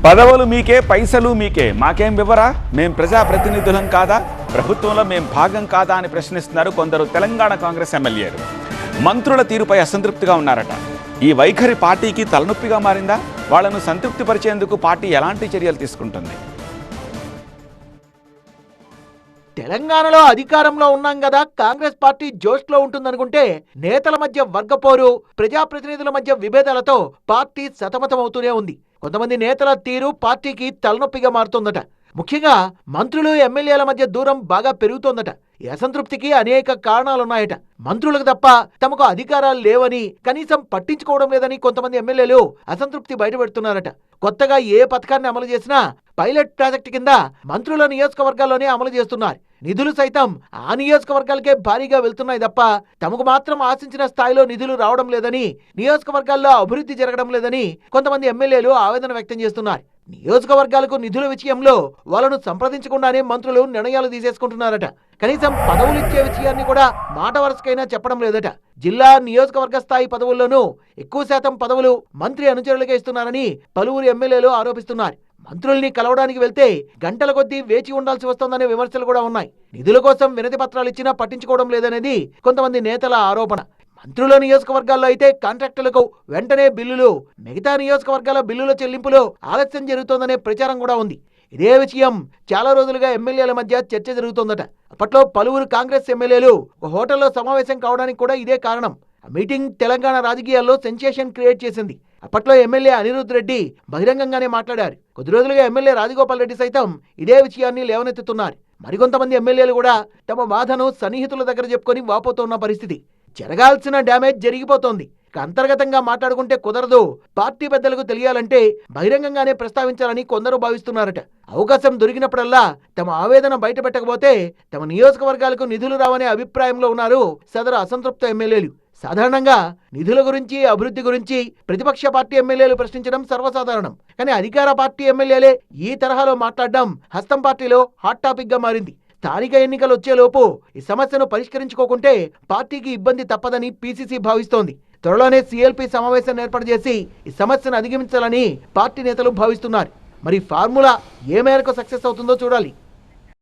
పదవులు మీకే, పైసలు మీకే, మాకేం వివరా? మేం ప్రజాప్రతినిధులం కాదా? ప్రభుత్వంలో మేం భాగం కాదా అని ప్రశ్నిస్తున్నారు కొందరు తెలంగాణ కాంగ్రెస్ ఎమ్మెల్యేలు. మంత్రుల తీరుపై అసంతృప్తిగా ఉన్నారట. ఈ వైఖరి పార్టీకి తలనొప్పిగా మారిందా? వాళ్లను సంతృప్తిపరిచేందుకు పార్టీ ఎలాంటి చర్యలు తీసుకుంటుంది? తెలంగాణలో అధికారంలో ఉన్నాం కదా, కాంగ్రెస్ పార్టీ జోష్లో ఉంటుందనుకుంటే నేతల మధ్య వర్గపోరు, ప్రజాప్రతినిధుల మధ్య విభేదాలతో పార్టీ సతమతమవుతూనే ఉంది. కొంతమంది నేతల తీరు పార్టీకి తలనొప్పిగా మారుతోందట. ముఖ్యంగా మంత్రులు, ఎమ్మెల్యేల మధ్య దూరం బాగా పెరుగుతోందట. ఈ అసంతృప్తికి అనేక కారణాలున్నాయట. మంత్రులకు తప్ప తమకు అధికారాలు లేవని, కనీసం పట్టించుకోవడం లేదని కొంతమంది ఎమ్మెల్యేలు అసంతృప్తి బయటపెడుతున్నారట. కొత్తగా ఏ పథకాన్ని అమలు చేసినా పైలట్ ప్రాజెక్టు కింద మంత్రుల నియోజకవర్గాల్లోనే అమలు చేస్తున్నారు. నిధులు సైతం ఆ నియోజకవర్గాలకే భారీగా వెళ్తున్నాయి తప్ప తమకు మాత్రం ఆశించిన స్థాయిలో నిధులు రావడం లేదని, నియోజకవర్గాల్లో అభివృద్ధి జరగడం లేదని కొంతమంది ఎమ్మెల్యేలు ఆవేదన వ్యక్తం చేస్తున్నారు. నియోజకవర్గాలకు నిధుల విషయంలో వాళ్ళను సంప్రదించకుండానే మంత్రులు నిర్ణయాలు తీసేసుకుంటున్నారట. కనీసం పదవులు ఇచ్చే విషయాన్ని కూడా మాట వరుసకైనా చెప్పడం లేదట. జిల్లా, నియోజకవర్గ స్థాయి పదవుల్లోనూ ఎక్కువ శాతం పదవులు మంత్రి అనుచరులకే ఇస్తున్నారని పలువురు ఎమ్మెల్యేలు ఆరోపిస్తున్నారు. మంత్రుల్ని కలవడానికి వెళ్తే గంటల కొద్దీ వేచి ఉండాల్సి వస్తోందనే విమర్శలు కూడా ఉన్నాయి. నిధుల కోసం వినతి పత్రాలు ఇచ్చినా పట్టించుకోవడం లేదనేది కొంతమంది నేతల ఆరోపణ. మంత్రుల నియోజకవర్గాల్లో అయితే కాంట్రాక్టులకు వెంటనే బిల్లులు, మిగతా నియోజకవర్గాల బిల్లుల చెల్లింపులో ఆలస్యం జరుగుతోందనే ప్రచారం కూడా ఉంది. ఇదే విషయం చాలా రోజులుగా ఎమ్మెల్యేల మధ్య చర్చ జరుగుతోందట. అప్పట్లో పలువురు కాంగ్రెస్ ఎమ్మెల్యేలు ఒక హోటల్లో సమావేశం కావడానికి కూడా ఇదే కారణం. ఆ మీటింగ్ తెలంగాణ రాజకీయాల్లో సెన్సేషన్ క్రియేట్ చేసింది. అప్పట్లో ఎమ్మెల్యే అనిరుద్ రెడ్డి బహిరంగంగానే మాట్లాడారు. కొద్ది రోజులుగా ఎమ్మెల్యే రాజగోపాల్ రెడ్డి సైతం ఇదే విషయాన్ని లేవనెత్తుతున్నారు. మరికొంతమంది ఎమ్మెల్యేలు కూడా తమ బాధను సన్నిహితుల దగ్గర చెప్పుకొని వాపోతున్న పరిస్థితి. జరగాల్సిన డ్యామేజ్ జరిగిపోతోంది. అంతర్గతంగా మాట్లాడుకుంటే కుదరదు. పార్టీ పెద్దలకు తెలియాలంటే బహిరంగంగానే ప్రస్తావించాలని కొందరు భావిస్తున్నారట. అవకాశం దొరికినప్పుడల్లా తమ ఆవేదన బయటపెట్టకపోతే తమ నియోజకవర్గాలకు నిధులు రావనే అభిప్రాయంలో ఉన్నారు సదరు అసంతృప్త ఎమ్మెల్యేలు. సాధారణంగా నిధుల గురించి, అభివృద్ధి గురించి ప్రతిపక్ష పార్టీ ఎమ్మెల్యేలు ప్రశ్నించడం సర్వసాధారణం. కానీ అధికార పార్టీ ఎమ్మెల్యేలే ఈ తరహాలో మాట్లాడడం హస్తం పార్టీలో హాట్ టాపిక్ గా మారింది. స్థానిక ఎన్నికలు వచ్చేలోపు ఈ సమస్యను పరిష్కరించుకోకుంటే పార్టీకి ఇబ్బంది తప్పదని పీసీసీ భావిస్తోంది. త్వరలోనే సీఎల్పీ సమావేశాన్ని ఏర్పాటు చేసి ఈ సమస్యను అధిగమించాలని పార్టీ నేతలు భావిస్తున్నారు. మరి ఫార్ములా ఏ మేరకు సక్సెస్ అవుతుందో చూడాలి.